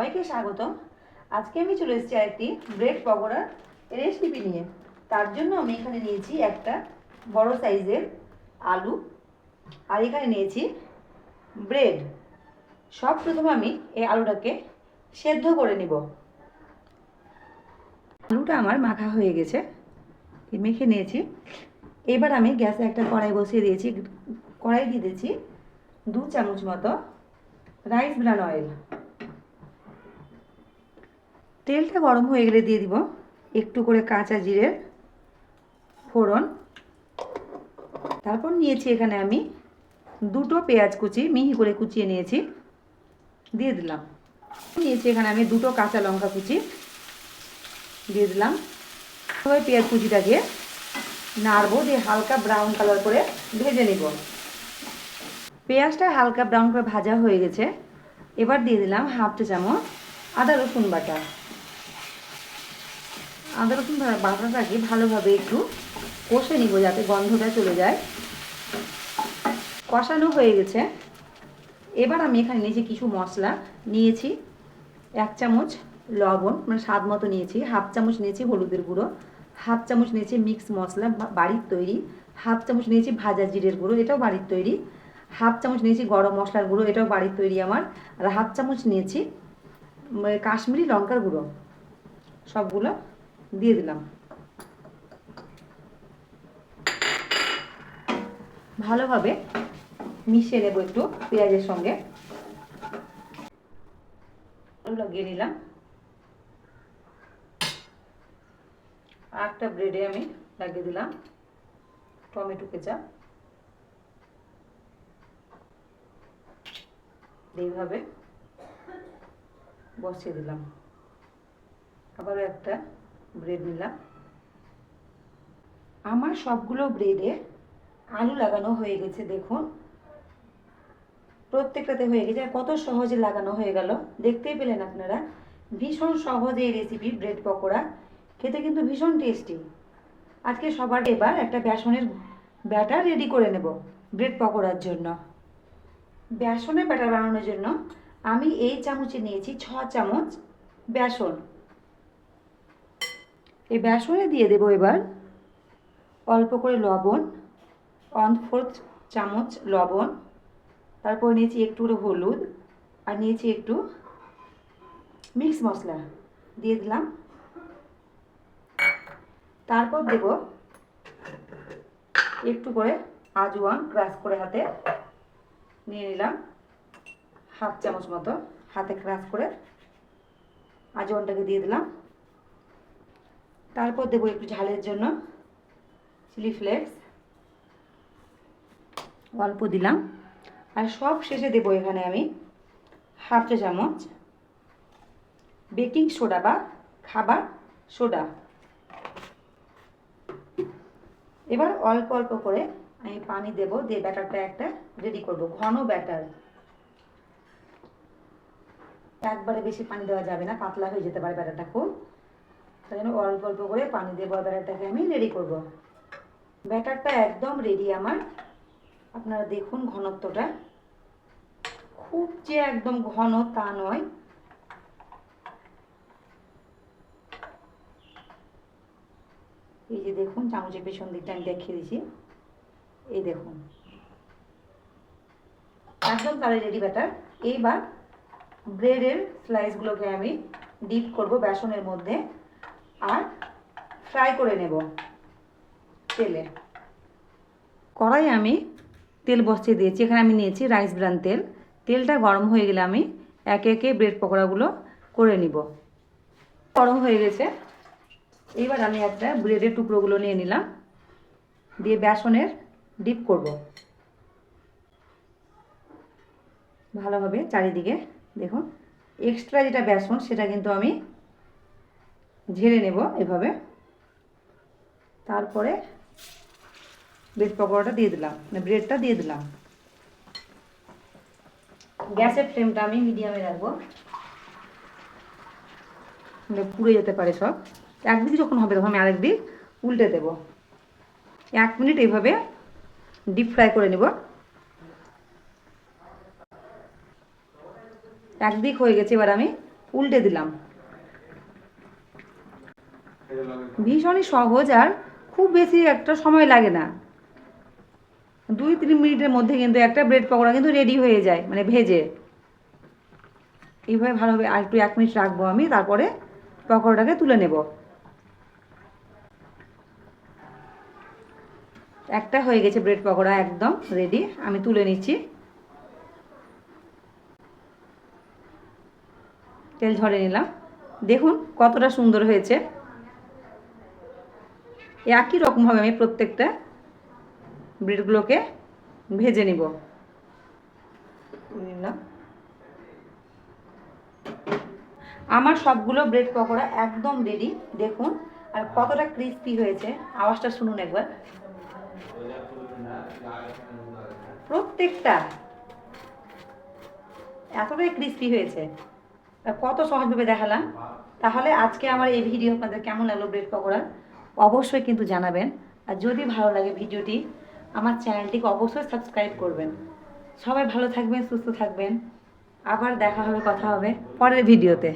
সবাইকে স্বাগত। আজকে আমি চলে এসেছি আরেকটি ব্রেড পকোড়ার রেসিপি নিয়ে। তার জন্য আমি এখানে নিয়েছি একটা বড় সাইজের আলু, আর এখানে নিয়েছি ব্রেড। সব প্রথমে আমি এই আলুটাকে সেদ্ধ করে নিব। আলুটা আমার মাখা হয়ে গেছে, মেখে নিয়েছি। এবার আমি গ্যাসে একটা কড়াই বসিয়ে দিয়েছি। কড়াই দিয়ে দিয়েছি 2 চামচ মতো রাইস ব্রান অয়েল। তেলটা গরম হয়ে গেলে দিয়ে দিব একটু করে কাঁচা জিরের ফোড়ন। তারপর নিয়েছি এখানে আমি 2টো পেঁয়াজ কুচি মিহি করে কুচিয়ে নিয়েছি, দিয়ে দিলাম। নিয়েছি এখানে আমি 2টো কাঁচা লঙ্কা কুচি, দিয়ে দিলাম। তবে পেঁয়াজ কুচিটাকে নাড়বো, দিয়ে হালকা ব্রাউন কালার করে ভেজে নেব। পেঁয়াজটা হালকা ব্রাউন করে ভাজা হয়ে গেছে। এবার দিয়ে দিলাম 1/2 চা চামচ আদা রসুন বাটা। আদা রসুন বাটাটাকে ভালোভাবে একটু কষে নিব যাতে গন্ধটা চলে যায়। কষানো হয়ে গেছে। এবার আমি এখানে নিয়েছি কিছু মশলা। নিয়েছি 1 চামচ লবণ, মানে স্বাদ মতো নিয়েছি। 1/2 চামচ নিয়েছি হলুদের গুঁড়ো, 1/2 চামচ নিয়েছি মিক্স মশলা বাড়ির তৈরি, 1/2 চামচ নিয়েছি ভাজা জিরের গুঁড়ো, এটাও বাড়ির তৈরি, 1/2 চামচ নিয়েছি গরম মশলার গুঁড়ো, এটাও বাড়ির তৈরি আমার, আর 1/2 চামচ নিয়েছি কাশ্মীরি লঙ্কার গুঁড়ো। সবগুলো দিয়ে দিলাম। ভালোভাবে মিশিয়ে নেব একটু পেঁয়াজের সঙ্গে। লাগিয়ে নিলাম। আর একটা ব্রেডে আমি লাগিয়ে দিলাম টমেটো কেচাপ। এইভাবে বসিয়ে দিলাম। আবারও একটা ব্রেড নিলাম। আমার সবগুলো ব্রেডে আলু লাগানো হয়ে গেছে। দেখুন প্রত্যেকটাতে হয়ে গেছে। আর কত সহজে লাগানো হয়ে গেল, দেখতেই পেলেন আপনারা। ভীষণ সহজ এই রেসিপি ব্রেড পকোড়া, খেতে কিন্তু ভীষণ টেস্টি। আজকে সবার এবার একটা বেসনের ব্যাটার রেডি করে নেব ব্রেড পকোড়ার জন্য। বেসনের ব্যাটার বানানোর জন্য আমি এই চামচে নিয়েছি 6 চামচ বেসন। এই বেসনে দিয়ে দেব এবার অল্প করে লবণ, 1/4 চামচ লবণ। তারপর নিয়েছি একটু করে হলুদ, আর নিয়েছি একটু মিক্স মশলা, দিয়ে দিলাম। তারপর দেব একটু করে আজওয়ান, ক্রাশ করে হাতে নিয়ে নিলাম 1/2 চামচ মতো, হাতে ক্রাশ করে আজওয়ানটাকে দিয়ে দিলাম। তারপর দেবো একটু ঝালের জন্য চিলি ফ্লেক্স, অল্প দিলাম। আর সব শেষে দেবো এখানে আমি 1/2 চা চামচ বেকিং সোডা বা খাবার সোডা। এবার অল্প অল্প করে আমি পানি দেবো, দিয়ে ব্যাটারটা একটা রেডি করব, ঘন ব্যাটার। একবারে বেশি পানি দেওয়া যাবে না, পাতলা হয়ে যেতে পারে ব্যাটারটা খুব। তাই জন্য অল্প অল্প করে পানি দেবো, ব্যাটারটাকে আমি রেডি করব। ব্যাটারটা একদম রেডি আমার। আপনারা দেখুন ঘনত্বটা, খুব যে একদম ঘন তা নয়। এই যে দেখুন চামচের পেছন দিকটা আমি দেখিয়ে দিচ্ছি, এই দেখুন একদম তাহলে রেডি ব্যাটার। এইবার ব্রেডের স্লাইসগুলোকে আমি ডিপ করব বেসনের মধ্যে, আর ফ্রাই করে নেব তেলে। কড়াই আমি তেল বসিয়ে দিয়েছি। এখানে আমি নিয়েছি রাইস ব্রান তেল। তেলটা গরম হয়ে গেলে আমি একে একে ব্রেড পকোড়াগুলো করে নিব। গরম হয়ে গেছে। এইবার আমি একটা ব্রেডের টুকরোগুলো নিয়ে নিলাম, দিয়ে বেসনের ডিপ করব ভালোভাবে চারিদিকে। দেখুন এক্সট্রা যেটা বেসন সেটা কিন্তু আমি ঝেড়ে নেব এভাবে। তারপরে ব্রেড পকোড়াটা দিয়ে দিলাম, ব্রেডটা দিয়ে দিলাম। গ্যাসের ফ্লেমটা আমি মিডিয়ামে রাখবো, পুড়ে যেতে পারে সব। একদিক যখন হবে তখন আমি আরেক দিক উল্টে দেব। 1 মিনিট এইভাবে ডিপ ফ্রাই করে নেব। একদিক হয়ে গেছে, এবার আমি উল্টে দিলাম। ভীষণই সহজ আর খুব বেশি একটা সময় লাগে না, 2-3 মিনিটের মধ্যে কিন্তু একটা ব্রেড পকোড়া কিন্তু রেডি হয়ে যায়, মানে ভেজে। এইভাবে ভালোভাবে আর একটু 1 মিনিট রাখবো আমি, তারপরে পকোড়াটাকে তুলে নেব। একটা হয়ে গেছে ব্রেড পকোড়া, একদম রেডি, আমি তুলে নিচ্ছি। তেল ঝরে নিলাম, দেখুন কতটা সুন্দর হয়েছে। একই রকমভাবে আমি প্রত্যেকটা ব্রেডগুলোকে ভেজে নিব। নিলাম, আমার সবগুলো ব্রেড পকোড়া একদম রেডি, দেখুন আর কতটা ক্রিস্পি হয়েছে, আওয়াজটা শুনুন একবার। প্রত্যেকটা এতটাই ক্রিস্পি হয়েছে, কত সহজভাবে দেখালাম। তাহলে আজকে আমার এই ভিডিও আপনাদের কেমন লাগলো ব্রেড পকোড়া, অবশ্যই কিন্তু জানাবেন। আর যদি ভালো লাগে ভিডিওটি, আমার চ্যানেলটিকে অবশ্যই সাবস্ক্রাইব করবেন। সবাই ভালো থাকবেন, সুস্থ থাকবেন, আবার দেখা হবে, কথা হবে পরের ভিডিওতে।